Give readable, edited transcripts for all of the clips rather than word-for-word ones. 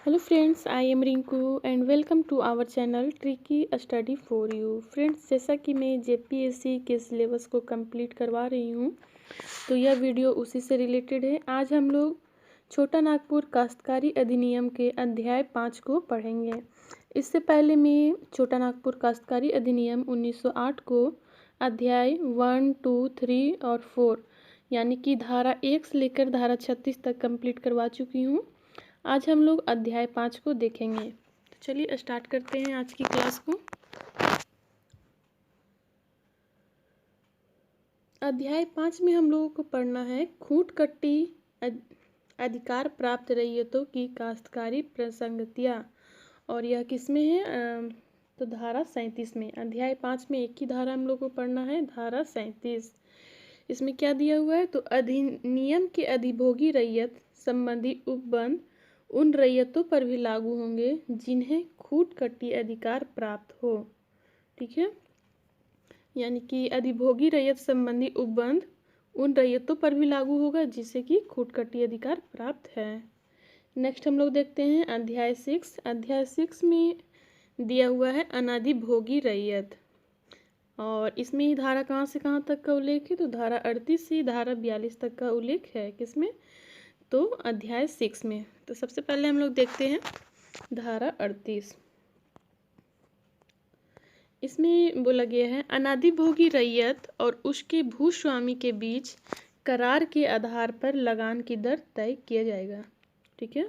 Hello friends, I am Rinku and welcome to our channel Tricky Study for You। Friends, जैसा कि मैं JPSC के syllabus को complete करवा रही हूँ तो यह वीडियो उसी से रिलेटेड है। आज हम लोग छोटा नागपुर काश्तकारी अधिनियम के अध्याय 5 को पढ़ेंगे। इससे पहले मैं छोटा नागपुर काश्तकारी अधिनियम 1908 को अध्याय 1, 2, 3 और 4 यानी कि धारा 1 से लेकर धारा 36 तक कंप्लीट करवा चुकी हूँ। आज हम लोग अध्याय 5 को देखेंगे। तो चलिए स्टार्ट करते हैं आज की क्लास को। अध्याय 5 में हम लोगों को पढ़ना है खूंट कट्टी अधिकार प्राप्त रैयतों की काश्तकारी प्रसंगतियाँ, और यह किस में है? तो धारा 37 में। अध्याय 5 में एक ही धारा हम लोग को पढ़ना है, धारा 37। इसमें क्या दिया हुआ है? तो अधिनियम के अधिभोगी रैयत संबंधी उपबंध उन रैयतों पर भी लागू होंगे जिन्हें खूंट कट्टी अधिकार प्राप्त हो। ठीक है, यानी कि अधिभोगी रैयत संबंधी उपबंध उन रैयतों पर भी लागू होगा जिसे कि खूंट कट्टी अधिकार प्राप्त है। नेक्स्ट हम लोग देखते हैं अध्याय 6। अध्याय 6 में दिया हुआ है अनाधिभोगी रैयत, और इसमें ही धारा कहाँ से कहाँ तक का उल्लेख है? तो धारा 38 से धारा 42 तक का उल्लेख है। किसमें? तो अध्याय 6 में। तो सबसे पहले हम लोग देखते हैं धारा 38। इसमें बोला गया है अनाधिभोगी रैयत और उसके भूस्वामी के बीच करार के आधार पर लगान की दर तय किया जाएगा। ठीक है,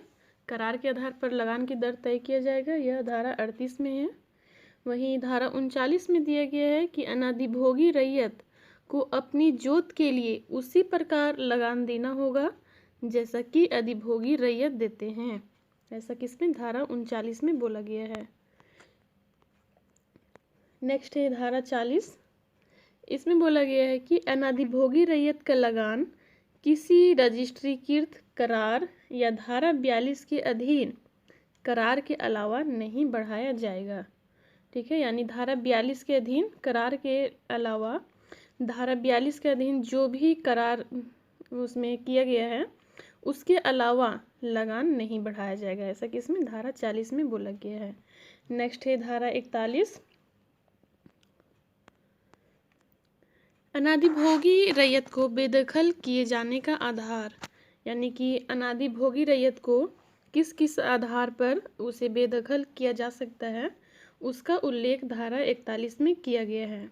करार के आधार पर लगान की दर तय किया जाएगा, यह धारा 38 में है। वहीं धारा 39 में दिया गया है कि अनाधिभोगी रैयत को अपनी जोत के लिए उसी प्रकार लगान देना होगा जैसा कि अधिभोगी रैयत देते हैं। ऐसा किसमें? धारा 39 में बोला गया है। नेक्स्ट है धारा 40। इसमें बोला गया है कि अनाधिभोगी रैयत का लगान किसी रजिस्ट्रीकृत करार या धारा 42 के अधीन करार के अलावा नहीं बढ़ाया जाएगा। ठीक है, यानी धारा 42 के अधीन करार के अलावा धारा 42 के अधीन जो भी करार उसमें किया गया है उसके अलावा लगान नहीं बढ़ाया जाएगा। ऐसा किसमें? धारा 40 में बोला गया है। नेक्स्ट है धारा 41। अनाधिभोगी रैयत को बेदखल किए जाने का आधार, यानी कि अनाधिभोगी रैयत को किस किस आधार पर उसे बेदखल किया जा सकता है उसका उल्लेख धारा 41 में किया गया है।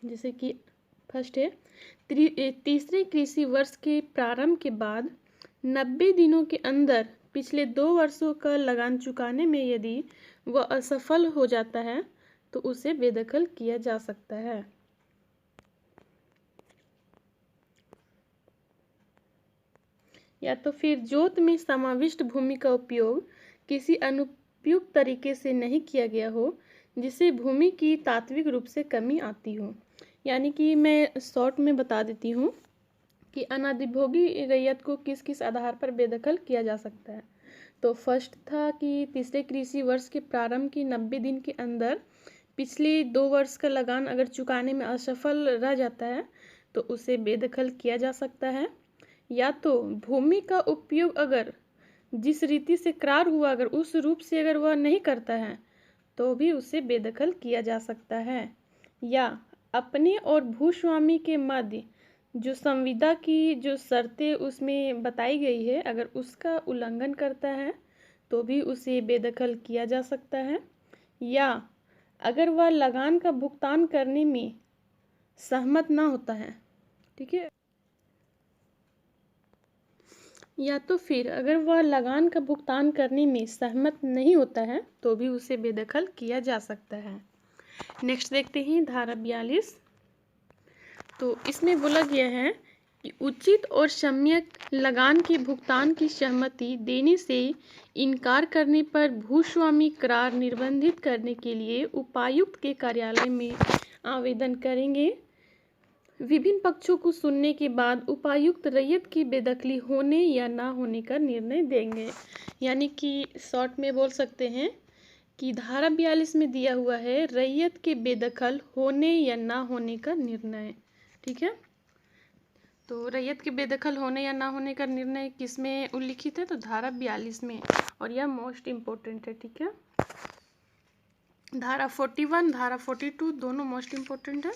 जैसे कि फर्स्ट है तीसरे कृषि वर्ष के प्रारंभ के बाद 90 दिनों के अंदर पिछले 2 वर्षों का लगान चुकाने में यदि वह असफल हो जाता है तो उसे बेदखल किया जा सकता है। या तो फिर जोत में समाविष्ट भूमि का उपयोग किसी अनुपयुक्त तरीके से नहीं किया गया हो जिससे भूमि की तात्विक रूप से कमी आती हो। यानी कि मैं शॉर्ट में बता देती हूँ कि अनाधिभोगी रैयत को किस किस आधार पर बेदखल किया जा सकता है। तो फर्स्ट था कि तीसरे कृषि वर्ष के प्रारंभ की 90 दिन के अंदर पिछले 2 वर्ष का लगान अगर चुकाने में असफल रह जाता है तो उसे बेदखल किया जा सकता है। या तो भूमि का उपयोग अगर जिस रीति से करार हुआ अगर उस रूप से अगर वह नहीं करता है तो भी उसे बेदखल किया जा सकता है। या अपने और भूस्वामी के मध्य जो संविदा की जो शर्तें उसमें बताई गई है अगर उसका उल्लंघन करता है तो भी उसे बेदखल किया जा सकता है। या अगर वह लगान का भुगतान करने में सहमत ना होता है। ठीक है, या तो फिर अगर वह लगान का भुगतान करने में सहमत नहीं होता है तो भी उसे बेदखल किया जा सकता है। नेक्स्ट देखते हैं धारा 42। तो इसमें बोला गया है कि उचित और सम्यक लगान के भुगतान की सहमति देने से इनकार करने पर भूस्वामी करार निर्बंधित करने के लिए उपायुक्त के कार्यालय में आवेदन करेंगे। विभिन्न पक्षों को सुनने के बाद उपायुक्त रैयत की बेदखली होने या ना होने का निर्णय देंगे। यानी कि शॉर्ट में बोल सकते हैं कि धारा 42 में दिया हुआ है रैयत के बेदखल होने या ना होने का निर्णय। ठीक है, तो रैयत के बेदखल होने या ना होने का निर्णय किस में उल्लिखित है? तो धारा 42 में, और यह मोस्ट इम्पोर्टेंट है। ठीक है, धारा 41, धारा 42 दोनों मोस्ट इम्पोर्टेंट है।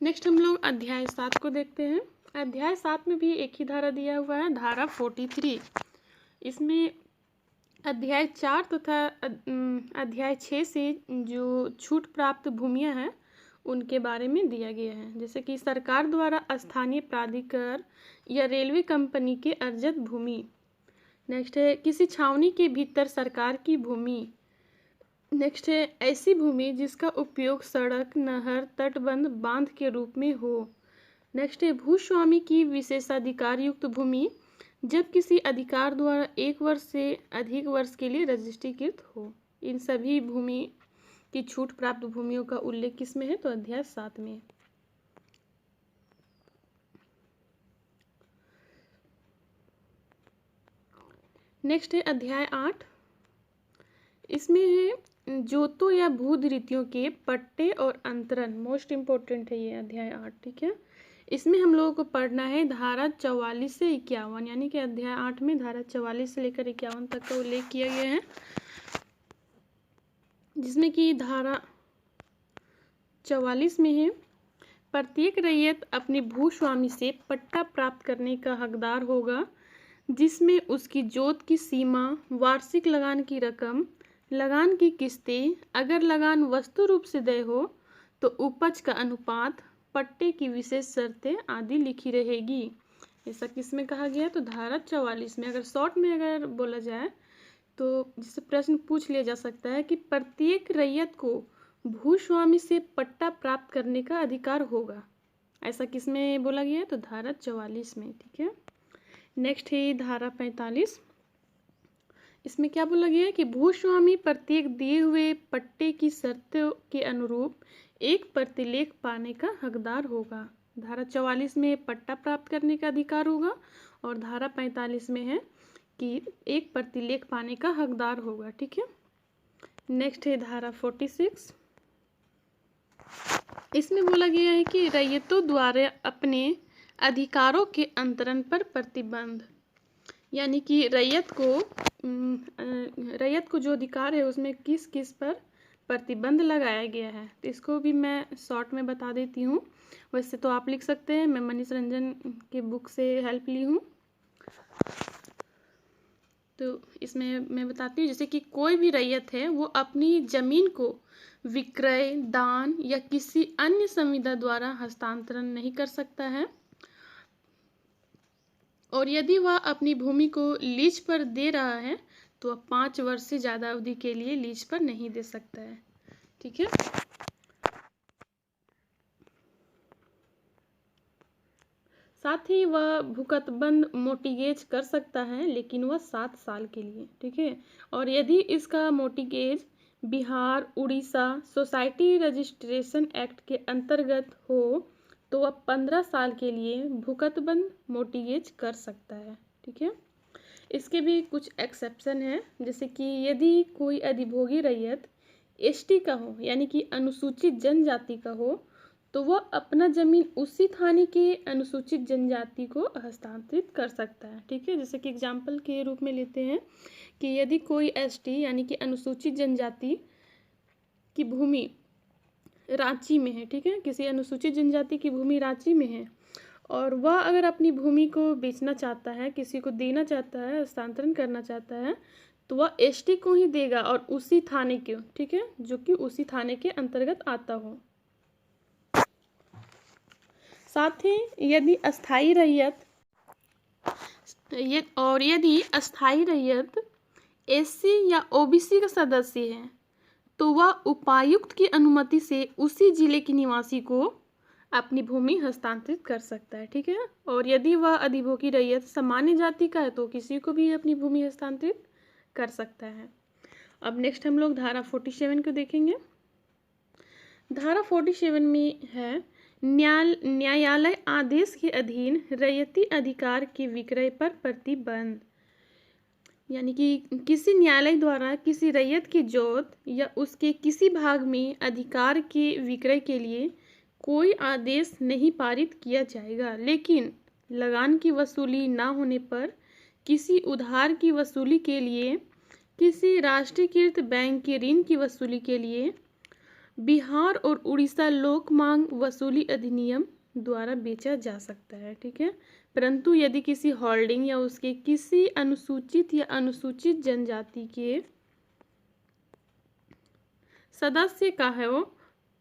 नेक्स्ट हम लोग अध्याय 7 को देखते हैं। अध्याय 7 में भी एक ही धारा दिया हुआ है, धारा 43। इसमें अध्याय 4 तथा अध्याय 6 से जो छूट प्राप्त भूमियां हैं उनके बारे में दिया गया है। जैसे कि सरकार द्वारा स्थानीय प्राधिकार या रेलवे कंपनी के अर्जित भूमि। नेक्स्ट है किसी छावनी के भीतर सरकार की भूमि। नेक्स्ट है ऐसी भूमि जिसका उपयोग सड़क, नहर, तटबंध, बांध के रूप में हो। नेक्स्ट है भूस्वामी की विशेषाधिकार युक्त भूमि जब किसी अधिकार द्वारा 1 वर्ष से अधिक वर्ष के लिए रजिस्ट्रीकृत हो। इन सभी भूमि की छूट प्राप्त भूमियों का उल्लेख किस में है? तो अध्याय 7 में। नेक्स्ट है अध्याय 8। इसमें है जोतों या भूधृतियों के पट्टे और अंतरण। मोस्ट इम्पोर्टेंट है ये अध्याय 8। ठीक है, इसमें हम लोगों को पढ़ना है धारा 44 से 51, यानी कि अध्याय 8 में धारा 44 से लेकर 51 तक का उल्लेख किया गया है, जिसमें कि धारा 44 में है प्रत्येक रैयत अपने भूस्वामी से पट्टा प्राप्त करने का हकदार होगा जिसमें उसकी जोत की सीमा, वार्षिक लगान की रकम, लगान की किस्तें, अगर लगान वस्तु रूप से देय हो तो उपज का अनुपात, पट्टे की विशेष शर्तें आदि लिखी रहेगी। ऐसा किस में कहा गया? तो धारा 44 में। अगर शॉर्ट में अगर बोला जाए तो जिससे प्रश्न पूछ लिया जा सकता है कि प्रत्येक रैयत को भूस्वामी से पट्टा प्राप्त करने का अधिकार होगा। ऐसा किस में बोला गया है? तो धारा 44 में। ठीक है, नेक्स्ट है धारा 45। इसमें क्या बोला गया है कि भूस्वामी प्रत्येक दिए हुए पट्टे की शर्तों के अनुरूप एक प्रतिलेख पाने का हकदार होगा। धारा 44 में पट्टा प्राप्त करने का अधिकार होगा और धारा 45 में है कि एक प्रतिलेख पाने का हकदार होगा। ठीक है, नेक्स्ट है धारा 46। इसमें बोला गया है कि रैयतों द्वारा अपने अधिकारों के अंतरण पर प्रतिबंध, यानी कि रैयत को जो अधिकार है उसमें किस किस पर प्रतिबंध लगाया गया है। तो इसको भी मैं शॉर्ट में बता देती हूँ, वैसे तो आप लिख सकते हैं, मैं मनीष रंजन के बुक से हेल्प ली हूँ। तो इसमें मैं बताती हूँ, जैसे कि कोई भी रैयत है वो अपनी जमीन को विक्रय, दान या किसी अन्य संविदा द्वारा हस्तांतरण नहीं कर सकता है, और यदि वह अपनी भूमि को लीज पर दे रहा है तो वह 5 वर्ष से ज़्यादा अवधि के लिए लीज पर नहीं दे सकता है। ठीक है, साथ ही वह भूकतबंद मोर्टगेज कर सकता है, लेकिन वह 7 साल के लिए। ठीक है, और यदि इसका mortgage Bihar, Orissa society registration act के अंतर्गत हो तो वह 15 साल के लिए भूकतबंद मोर्टगेज कर सकता है। ठीक है, इसके भी कुछ एक्सेप्शन है, जैसे कि यदि कोई अधिभोगी रैयत एसटी का हो, यानी कि अनुसूचित जनजाति का हो, तो वह अपना जमीन उसी थाने के अनुसूचित जनजाति को हस्तांतरित कर सकता है। ठीक है, जैसे कि एग्जाम्पल के रूप में लेते हैं कि यदि कोई एसटी यानी कि अनुसूचित जनजाति की भूमि रांची में है, ठीक है, किसी अनुसूचित जनजाति की भूमि रांची में है और वह अगर अपनी भूमि को बेचना चाहता है, किसी को देना चाहता है, हस्तांतरण करना चाहता है, तो वह एसटी को ही देगा और उसी थाने के, ठीक है, जो कि उसी थाने के अंतर्गत आता हो। साथ ही यदि अस्थाई रैयत एससी या ओबीसी का सदस्य है तो वह उपायुक्त की अनुमति से उसी जिले के निवासी को अपनी भूमि हस्तांतरित कर सकता है। ठीक है, और यदि वह अधिभोगी रैयत सामान्य जाति का है तो किसी को भी अपनी भूमि हस्तांतरित कर सकता है। अब नेक्स्ट हम लोग धारा 47 को देखेंगे। धारा 47 में है न्यायालय आदेश के अधीन रैयती अधिकार के विक्रय पर प्रतिबंध, यानी कि किसी न्यायालय द्वारा किसी रैयत की जोत या उसके किसी भाग में अधिकार के विक्रय के लिए कोई आदेश नहीं पारित किया जाएगा, लेकिन लगान की वसूली ना होने पर किसी उधार की वसूली के लिए, किसी राष्ट्रीयकृत बैंक के ऋण की वसूली के लिए बिहार और उड़ीसा लोक मांग वसूली अधिनियम द्वारा बेचा जा सकता है। ठीक है, परंतु यदि किसी होल्डिंग या उसके किसी अनुसूचित या अनुसूचित जनजाति के सदस्य का है वो,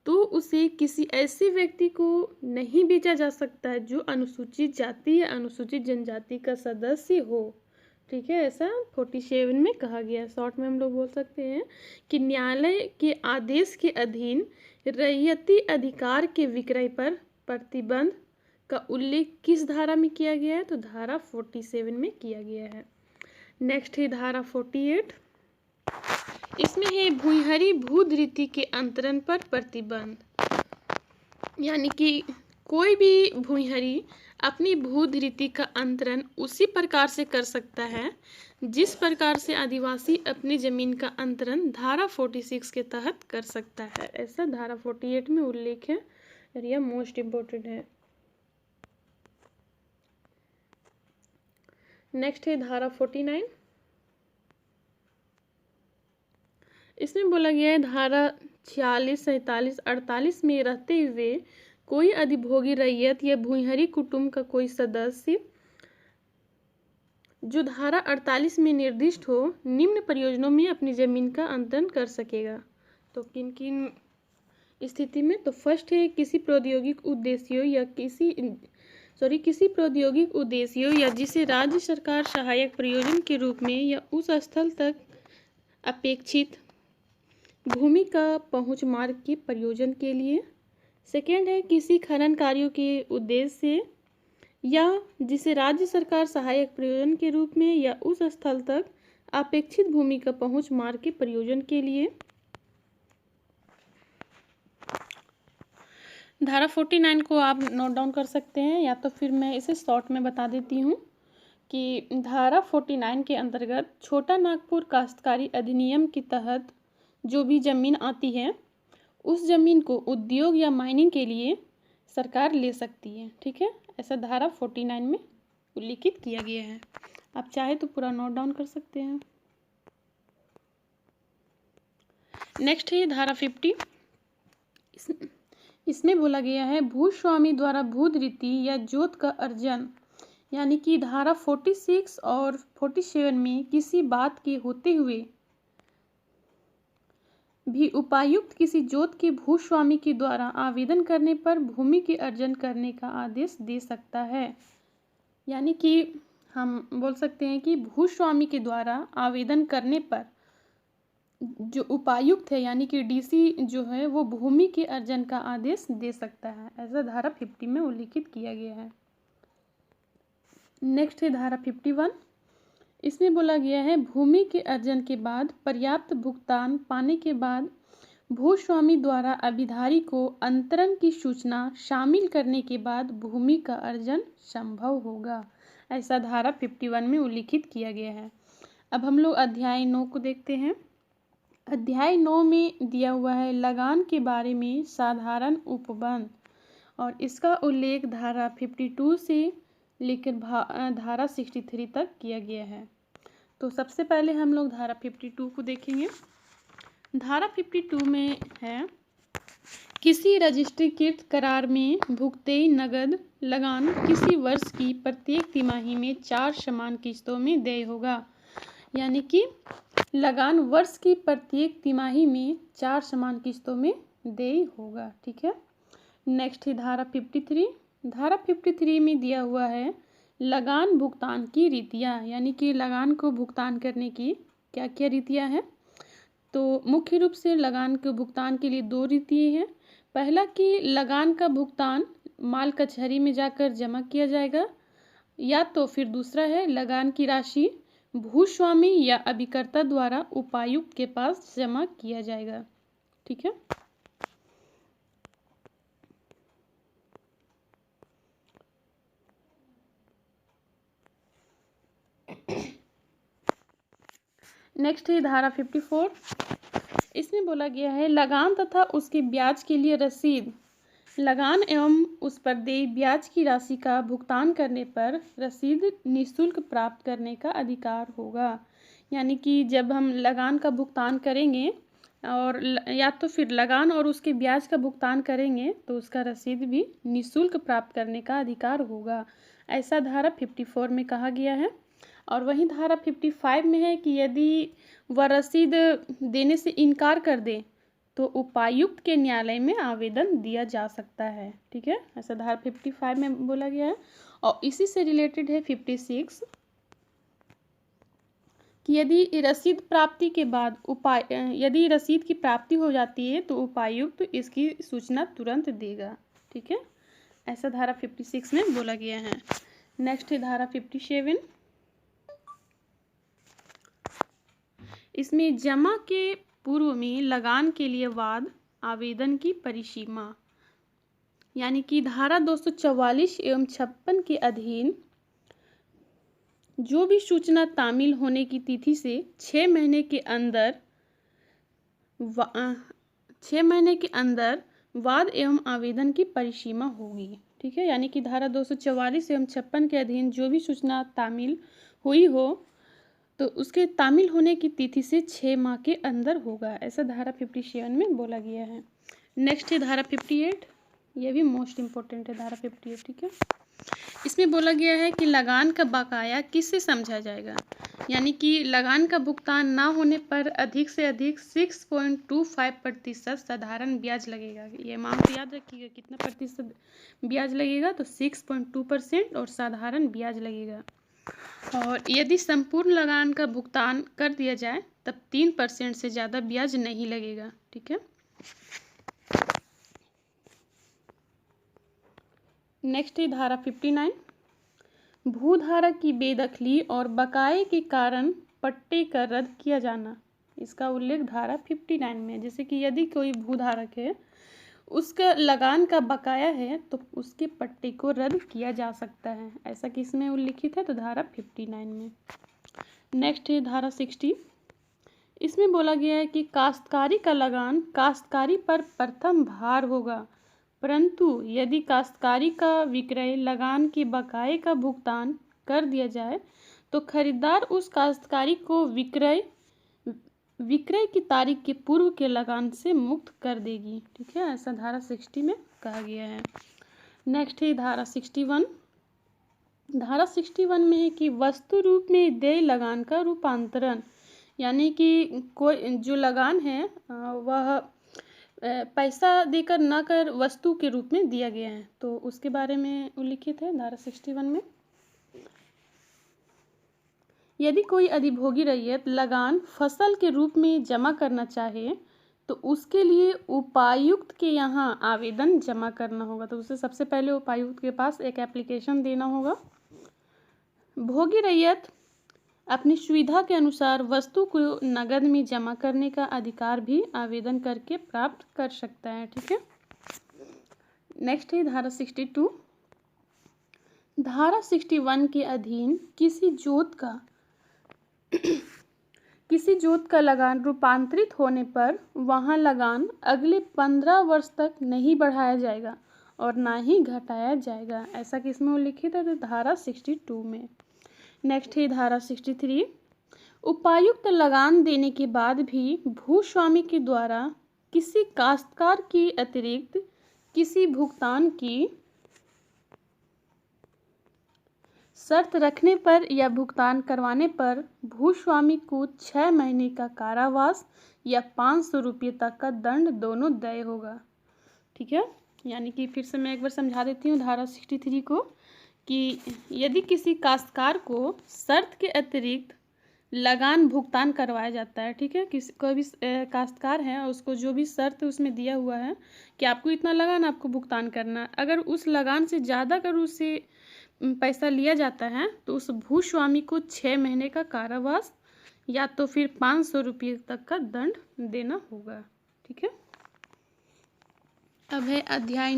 तो उसे किसी ऐसे व्यक्ति को नहीं बेचा जा सकता है जो अनुसूचित जाति या अनुसूचित जनजाति का सदस्य हो। ठीक है, ऐसा 47 में कहा गया है। शॉर्ट में हम लोग बोल सकते हैं कि न्यायालय के आदेश के अधीन रैयती अधिकार के विक्रय पर प्रतिबंध का उल्लेख किस धारा में किया गया है? तो धारा 47 में किया गया है। नेक्स्ट है धारा 48। इसमें है भूइंहरी भूधृति के अंतरण पर प्रतिबंध, यानी कि कोई भी भूइंहरी अपनी भूधृति का अंतरण उसी प्रकार से कर सकता है जिस प्रकार से आदिवासी अपनी जमीन का अंतरण धारा 46 के तहत कर सकता है। ऐसा धारा 48 में उल्लेख है और यह मोस्ट इम्पोर्टेंट है। नेक्स्ट है धारा 49। इसमें बोला गया है धारा 46, 47, 48 में रहते हुए कोई अधिभोगी रैयत या भूइंहरी कुटुंब का कोई सदस्य जो धारा 48 में निर्दिष्ट हो निम्न प्रयोजनों में अपनी जमीन का अंतरण कर सकेगा। तो किन किन स्थिति में? तो फर्स्ट है किसी प्रौद्योगिक उद्देश्यों या जिसे राज्य सरकार सहायक प्रयोजन के रूप में या उस स्थल तक अपेक्षित भूमि का पहुंच मार्ग के प्रयोजन के लिए। सेकेंड है किसी खनन कार्यों के उद्देश्य से या जिसे राज्य सरकार सहायक प्रयोजन के रूप में या उस स्थल तक अपेक्षित भूमि का पहुंच मार्ग के प्रयोजन के लिए। धारा 49 को आप नोट डाउन कर सकते हैं, या तो फिर मैं इसे शॉर्ट में बता देती हूँ कि धारा 49 के अंतर्गत छोटा नागपुर काश्तकारी अधिनियम के तहत जो भी जमीन आती है उस जमीन को उद्योग या माइनिंग के लिए सरकार ले सकती है। ठीक है, ऐसा धारा 49 में उल्लिखित किया गया है। आप चाहे तो पूरा नोट डाउन कर सकते हैं। नेक्स्ट है धारा 50। इसमें बोला गया है भूस्वामी द्वारा भूधृति या जोत का अर्जन, यानी कि धारा 46 और 47 में किसी बात के होते हुए भी उपायुक्त किसी जोत के भूस्वामी के द्वारा आवेदन करने पर भूमि के अर्जन करने का आदेश दे सकता है। यानी कि हम बोल सकते हैं कि भूस्वामी के द्वारा आवेदन करने पर जो उपायुक्त है यानी कि डीसी जो है वो भूमि के अर्जन का आदेश दे सकता है। ऐसा धारा 50 में उल्लिखित किया गया है। नेक्स्ट है धारा 51। इसमें बोला गया है भूमि के अर्जन के बाद पर्याप्त भुगतान पाने के बाद भूस्वामी द्वारा अभिधारी को अंतरण की सूचना शामिल करने के बाद भूमि का अर्जन संभव होगा। ऐसा धारा 51 में उल्लिखित किया गया है। अब हम लोग अध्याय 9 को देखते हैं। अध्याय 9 में दिया हुआ है लगान के बारे में साधारण उपबंध, और इसका उल्लेख धारा 52 से लेकर धारा 63 तक किया गया है। तो सबसे पहले हम लोग धारा 52 को देखेंगे। धारा 52 में है किसी रजिस्ट्रीकृत करार में भुगते नगद लगान किसी वर्ष की प्रत्येक तिमाही में 4 समान किस्तों में देय होगा। यानी कि लगान वर्ष की प्रत्येक तिमाही में 4 समान किस्तों में देय होगा। ठीक है, नेक्स्ट है धारा 53। धारा 53 में दिया हुआ है लगान भुगतान की रीतियाँ, यानी कि लगान को भुगतान करने की क्या क्या रीतियाँ हैं। तो मुख्य रूप से लगान के भुगतान के लिए 2 रीतियाँ हैं। पहला कि लगान का भुगतान माल कचहरी में जाकर जमा किया जाएगा, या तो फिर दूसरा है लगान की राशि भूस्वामी या अभिकर्ता द्वारा उपायुक्त के पास जमा किया जाएगा। ठीक है, नेक्स्ट है धारा 54। इसमें बोला गया है लगान तथा उसके ब्याज के लिए रसीद लगान एवं उस पर देय ब्याज की राशि का भुगतान करने पर रसीद निःशुल्क प्राप्त करने का अधिकार होगा। यानी कि जब हम लगान का भुगतान करेंगे और या तो फिर लगान और उसके ब्याज का भुगतान करेंगे तो उसका रसीद भी निःशुल्क प्राप्त करने का अधिकार होगा, ऐसा धारा 54 में कहा गया है। और वहीं धारा 55 में है कि यदि वह रसीद देने से इनकार कर दे तो उपायुक्त के न्यायालय में आवेदन दिया जा सकता है। ठीक है, ऐसा धारा 55 में बोला गया है। और इसी से रिलेटेड है 56 कि यदि रसीद प्राप्ति के बाद यदि रसीद की प्राप्ति हो जाती है तो उपायुक्त इसकी सूचना तुरंत देगा। ठीक है, ऐसा धारा 56 में बोला गया है। नेक्स्ट है धारा 57। इसमें जमा के पूर्व में लगान के लिए वाद आवेदन की परिसीमा, यानी कि धारा 244 एवं 56 के अधीन जो भी सूचना तामील होने की तिथि से 6 महीने के अंदर वाद एवं आवेदन की परिसीमा होगी। ठीक है, यानी कि धारा 244 एवं 56 के अधीन जो भी सूचना तामील हुई हो तो उसके तामील होने की तिथि से 6 माह के अंदर होगा, ऐसा धारा 57 में बोला गया है। नेक्स्ट है धारा 58। यह भी मोस्ट इम्पोर्टेंट है धारा 58। ठीक है, इसमें बोला गया है कि लगान का बकाया किससे समझा जाएगा, यानी कि लगान का भुगतान ना होने पर अधिक से अधिक 6.25% साधारण ब्याज लगेगा। ये अमाउंट याद रखिएगा, कितना प्रतिशत ब्याज लगेगा, तो 6.2% और साधारण ब्याज लगेगा। और यदि संपूर्ण लगान का भुगतान कर दिया जाए तब 3% से ज़्यादा ब्याज नहीं लगेगा। ठीक है, नेक्स्ट है धारा 59। भूधारक की बेदखली और बकाये के कारण पट्टे का रद्द किया जाना, इसका उल्लेख धारा 59 में। जैसे कि यदि कोई भूधारक है, उसका लगान का बकाया है तो उसके पट्टे को रद्द किया जा सकता है, ऐसा किस में उल्लिखित है, तो धारा 59 में। नेक्स्ट है धारा 60। इसमें बोला गया है कि काश्तकारी का लगान काश्तकारी पर प्रथम भार होगा, परंतु यदि काश्तकारी का विक्रय लगान के बकाये का भुगतान कर दिया जाए तो खरीदार उस काश्तकारी को विक्रय की तारीख के पूर्व के लगान से मुक्त कर देगी। ठीक है, ऐसा धारा 60 में कहा गया है। नेक्स्ट है धारा 61। धारा 61 में है कि वस्तु रूप में देय लगान का रूपांतरण, यानी कि कोई जो लगान है वह पैसा देकर न कर वस्तु के रूप में दिया गया है, तो उसके बारे में उल्लिखित है धारा 61 में। यदि कोई अधिभोगी रैयत लगान फसल के रूप में जमा करना चाहे तो उसके लिए उपायुक्त के यहाँ आवेदन जमा करना होगा, तो उसे सबसे पहले उपायुक्त के पास एक एप्लीकेशन देना होगा। भोगी रैयत अपनी सुविधा के अनुसार वस्तु को नगद में जमा करने का अधिकार भी आवेदन करके प्राप्त कर सकता है। ठीक है, नेक्स्ट है धारा 62। धारा 61 के अधीन किसी जोत का लगान रूपांतरित होने पर वहाँ लगान अगले 15 वर्ष तक नहीं बढ़ाया जाएगा और ना ही घटाया जाएगा, ऐसा किसमें उल्लिखित है, तो धारा 62 में। नेक्स्ट है धारा 63। उपायुक्त लगान देने के बाद भी भूस्वामी के द्वारा किसी काश्तकार के अतिरिक्त किसी भुगतान की शर्त रखने पर या भुगतान करवाने पर भूस्वामी को 6 महीने का कारावास या 500 रुपये तक का दंड दोनों देय होगा। ठीक है, यानी कि फिर से मैं एक बार समझा देती हूँ धारा 63 को कि यदि किसी काश्तकार को शर्त के अतिरिक्त लगान भुगतान करवाया जाता है, ठीक है, किसी कोई भी काश्तकार है उसको जो भी शर्त उसमें दिया हुआ है कि आपको इतना लगान आपको भुगतान करना, अगर उस लगान से ज़्यादा अगर उससे पैसा लिया जाता है तो उस भूस्वामी को 6 महीने का कारावास या तो फिर 500 रुपये तक का दंड देना होगा। ठीक है, अब है अध्याय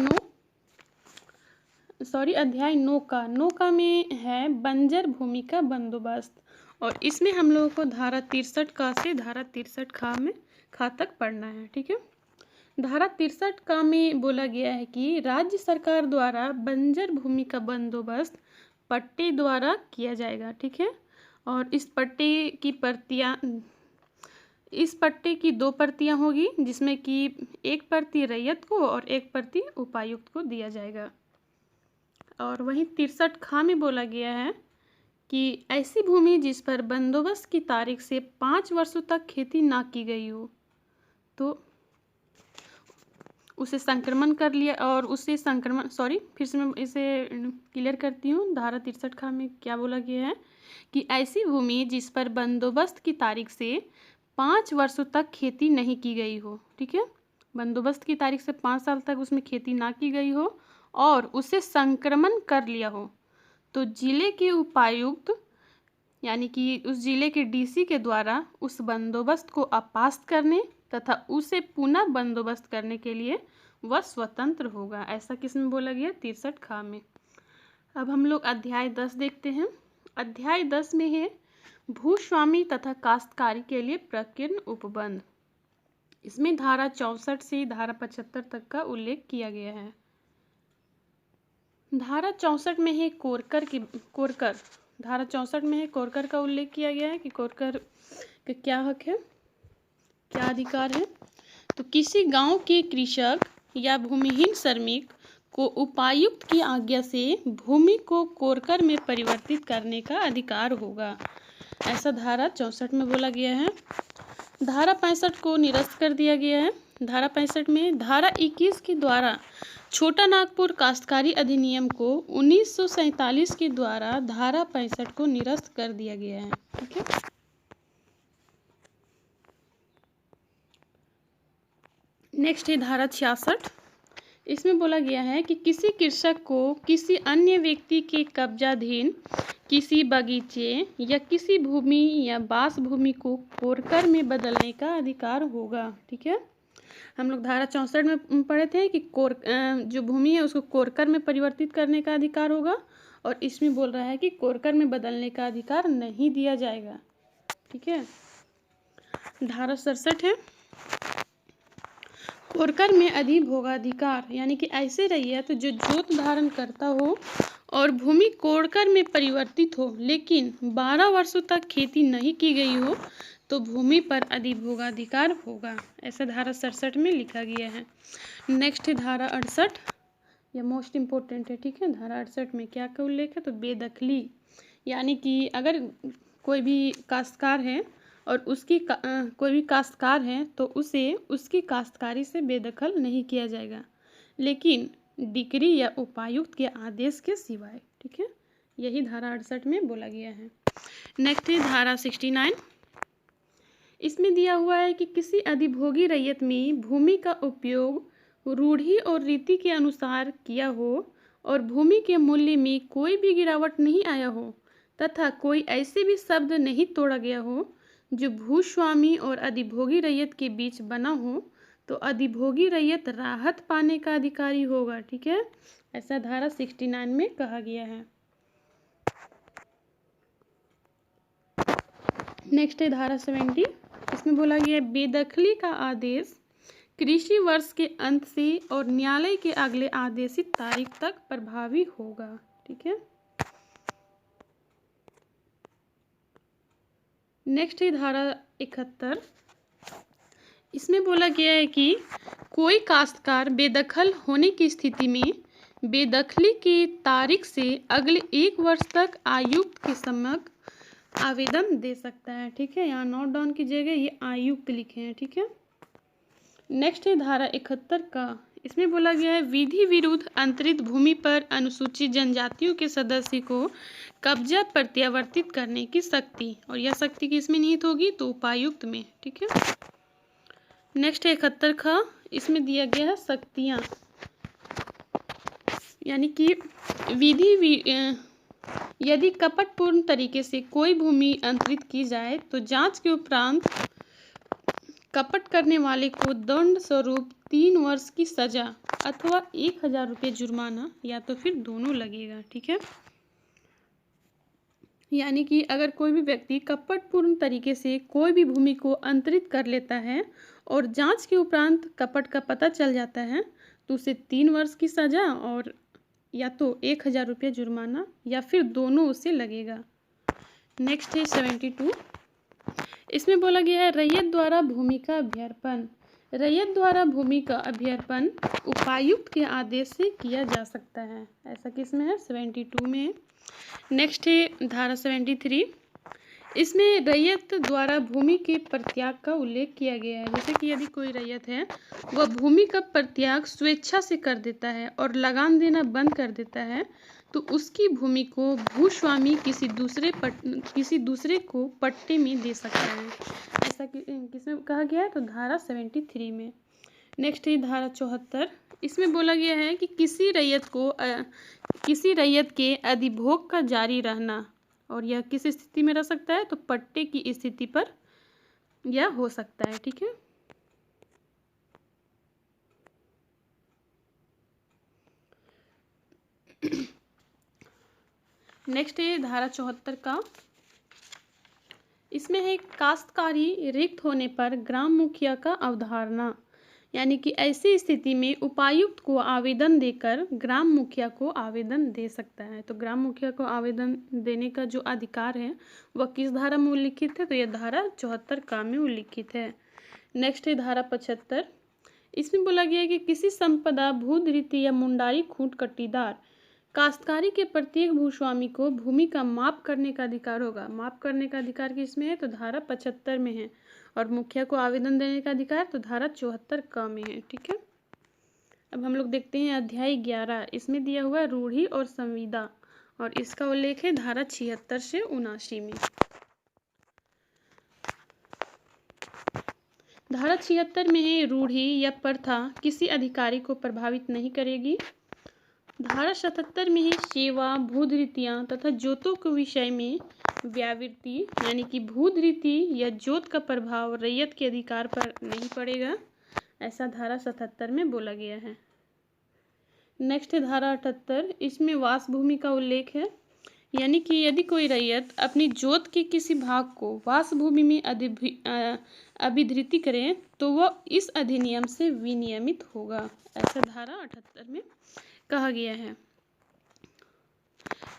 9 का में है बंजर भूमि का बंदोबस्त, और इसमें हम लोगों को धारा 63 का से धारा 63 खा तक पढ़ना है। ठीक है, धारा 63 का में बोला गया है कि राज्य सरकार द्वारा बंजर भूमि का बंदोबस्त पट्टे द्वारा किया जाएगा। ठीक है, और इस पट्टे की 2 प्रतियां होगी, जिसमें कि एक प्रति रैयत को और एक प्रति उपायुक्त को दिया जाएगा। और वहीं 63 खा में बोला गया है कि ऐसी भूमि जिस पर बंदोबस्त की तारीख से 5 वर्षों तक खेती ना की गई हो तो उसे संक्रमण कर लिया, और उसे संक्रमण फिर से मैं इसे क्लियर करती हूँ। धारा 63 खा में क्या बोला गया है कि ऐसी भूमि जिस पर बंदोबस्त की तारीख से 5 वर्षों तक खेती नहीं की गई हो। ठीक है, बंदोबस्त की तारीख से 5 साल तक उसमें खेती ना की गई हो और उसे संक्रमण कर लिया हो, तो जिले के उपायुक्त यानी कि उस जिले के डीसी के द्वारा उस बंदोबस्त को अपास्त करने तथा उसे पुनः बंदोबस्त करने के लिए वह स्वतंत्र होगा। ऐसा किसमें बोला गया? 63 खा में। अब हम लोग अध्याय 10 देखते हैं। अध्याय 10 में है भूस्वामी तथा काश्तकारी के लिए प्रकीर्ण उपबंध। इसमें धारा 64 से धारा 75 तक का उल्लेख किया गया है। धारा 64 में है कोरकर। धारा 64 में है कोरकर का उल्लेख किया गया है कि कोरकर का क्या हक है, क्या अधिकार है। तो किसी गांव के कृषक या भूमिहीन श्रमिक को उपायुक्त की आज्ञा से भूमि को कोरकर में परिवर्तित करने का अधिकार होगा, ऐसा धारा 64 में बोला गया है। धारा 65 को निरस्त कर दिया गया है। धारा 65 में धारा 21 के द्वारा छोटा नागपुर काश्तकारी अधिनियम को 1947 के द्वारा धारा 65 को निरस्त कर दिया गया है। ठीक है, नेक्स्ट है धारा 66। इसमें बोला गया है कि किसी कृषक को किसी अन्य व्यक्ति के कब्जाधीन किसी बगीचे या किसी भूमि या बास भूमि को कोरकर में बदलने का अधिकार होगा। ठीक है, हम लोग धारा 64 में पढ़े थे कि जो भूमि है उसको कोरकर में परिवर्तित करने का अधिकार होगा, और इसमें बोल रहा है कि कोरकर में बदलने का अधिकार नहीं दिया जाएगा। ठीक है, धारा 67 है कोरकर में अधिभोगाधिकार, यानी कि ऐसे रैयत जो जोत धारण करता हो और भूमि कोरकर में परिवर्तित हो लेकिन 12 वर्षों तक खेती नहीं की गई हो तो भूमि पर अधिभोगाधिकार होगा, ऐसा धारा 67 में लिखा गया है। नेक्स्ट है धारा 68, यह मोस्ट इम्पोर्टेंट है। ठीक है, धारा 68 में क्या का उल्लेख है? तो बेदखली, यानी कि अगर कोई भी काश्तकार है और कोई भी काश्तकार है तो उसे उसकी काश्तकारी से बेदखल नहीं किया जाएगा, लेकिन डिक्री या उपायुक्त के आदेश के सिवाय। ठीक है, यही धारा 68 में बोला गया है। नेक्स्ट है धारा 69। इसमें दिया हुआ है कि किसी अधिभोगी रैयत में भूमि का उपयोग रूढ़ि और रीति के अनुसार किया हो और भूमि के मूल्य में कोई भी गिरावट नहीं आया हो तथा कोई ऐसे भी शब्द नहीं तोड़ा गया हो जो भूस्वामी और अधिभोगी रैयत के बीच बना हो, तो अधिभोगी रैयत राहत पाने का अधिकारी होगा। ठीक है, ऐसा धारा 69 में कहा गया है। नेक्स्ट है धारा 70। इसमें बोला गया है बेदखली का आदेश कृषि वर्ष के अंत से और न्यायालय के अगले आदेशित तारीख तक प्रभावी होगा। ठीक है, नेक्स्ट है धारा 71। इसमें बोला गया है कि कोई काश्तकार बेदखल होने की स्थिति में बेदखली की तारीख से अगले 1 वर्ष तक आयुक्त के समक्ष आवेदन दे सकता है। ठीक है, यहाँ नोट डाउन की जगह ये आयुक्त लिखे हैं। ठीक है, नेक्स्ट है धारा 71 का। इसमें बोला गया है विधि विरुद्ध अंतरित भूमि पर अनुसूचित जनजातियों के सदस्य को कब्जा प्रत्यावर्तित करने की शक्ति, और यह शक्ति किसमें निहित होगी? तो उपायुक्त में। ठीक है, नेक्स्ट है 71 खा। इसमें दिया गया है शक्तियाँ, यानी कि यदि कपटपूर्ण तरीके से कोई भूमि अंतरित की जाए तो जांच के उपरांत कपट करने वाले को दंड स्वरूप 3 वर्ष की सजा अथवा 1000 रुपये जुर्माना या तो फिर दोनों लगेगा। ठीक है, यानी कि अगर कोई भी व्यक्ति कपटपूर्ण तरीके से कोई भी भूमि को अंतरित कर लेता है और जांच के उपरांत कपट का पता चल जाता है तो उसे 3 वर्ष की सज़ा और या तो 1,000 रुपये जुर्माना या फिर दोनों उसे लगेगा। नेक्स्ट है 72। इसमें बोला गया है रैयत द्वारा भूमि का अभ्यर्पण। रैयत द्वारा भूमि का अभ्यर्पण उपायुक्त के आदेश से किया जा सकता है। ऐसा किस में है? 72 में है। नेक्स्ट है धारा 73। इसमें रैयत द्वारा भूमि के परित्याग का उल्लेख किया गया है। जैसे कि यदि कोई रैयत है वह भूमि का परित्याग स्वेच्छा से कर देता है और लगान देना बंद कर देता है तो उसकी भूमि को भूस्वामी किसी दूसरे को पट्टे में दे सकता है। ऐसा किसमें कहा गया है? तो धारा 73 में। नेक्स्ट है धारा 74। इसमें बोला गया है कि किसी रैयत के अधिभोग का जारी रहना, और यह किस स्थिति में रह सकता है? तो पट्टे की स्थिति पर यह हो सकता है। ठीक है। नेक्स्ट है धारा 74 का। इसमें है काश्तकारी रिक्त होने पर ग्राम मुखिया का अवधारणा, यानी कि ऐसी स्थिति में उपायुक्त को आवेदन देकर ग्राम मुखिया को आवेदन दे सकता है। तो ग्राम मुखिया को आवेदन देने का जो अधिकार है वह किस धारा में उल्लिखित है? तो यह धारा 74 का में उल्लिखित है। नेक्स्ट है धारा 75। इसमें बोला गया है कि किसी संपदा, भूधृति या मुंडारी खूंट कट्टीदार काश्तकारी के प्रत्येक भूस्वामी को भूमि का माप करने का अधिकार होगा। माप करने का अधिकार किसमें है? तो धारा 75 में है। और मुखिया को आवेदन देने का अधिकार तो धारा 74 का में है। ठीक है। अब हम लोग देखते हैं अध्याय 11। इसमें दिया हुआ है रूढ़ी और संविदा, और इसका उल्लेख है धारा 76 से 79 में। धारा 76 में है रूढ़ी या प्रथा किसी अधिकारी को प्रभावित नहीं करेगी। धारा 77 में है सेवा, भूधृतियाँ तथा जोतों के विषय में व्यावृत्ति, यानी कि भूधृति या जोत का प्रभाव रैयत के अधिकार पर नहीं पड़ेगा। ऐसा धारा 77 में बोला गया है। नेक्स्ट है धारा 78। इसमें वास भूमि का उल्लेख है, यानी कि यदि कोई रैयत अपनी जोत के किसी भाग को वास भूमि में अभिधृति करे तो वह इस अधिनियम से विनियमित होगा। ऐसा धारा 78 में कहा गया है।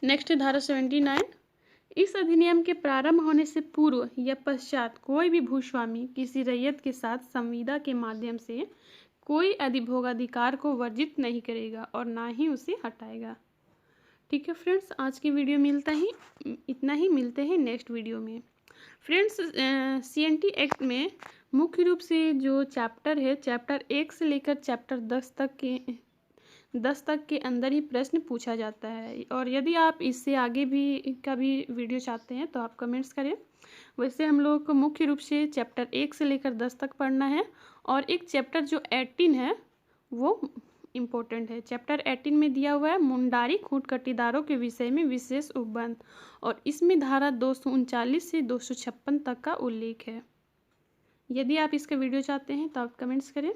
नेक्स्ट है धारा 79। इस अधिनियम के प्रारंभ होने से पूर्व या पश्चात कोई भी भूस्वामी किसी रैयत के साथ संविदा के माध्यम से कोई अधिभोगाधिकार को वर्जित नहीं करेगा और ना ही उसे हटाएगा। ठीक है फ्रेंड्स, आज की वीडियो इतना ही। मिलते हैं नेक्स्ट वीडियो में। फ्रेंड्स, CNT एक्ट में मुख्य रूप से जो चैप्टर है, चैप्टर 1 से लेकर चैप्टर 10 तक के अंदर ही प्रश्न पूछा जाता है। और यदि आप इससे आगे भी का भी वीडियो चाहते हैं तो आप कमेंट्स करें। वैसे हम लोगों को मुख्य रूप से चैप्टर 1 से लेकर 10 तक पढ़ना है, और एक चैप्टर जो 18 है वो इम्पोर्टेंट है। चैप्टर 18 में दिया हुआ है मुंडारी खूंट कट्टीदारों के विषय में विशेष उपबंध, और इसमें धारा 239 से 256 तक का उल्लेख है। यदि आप इसका वीडियो चाहते हैं तो आप कमेंट्स करें।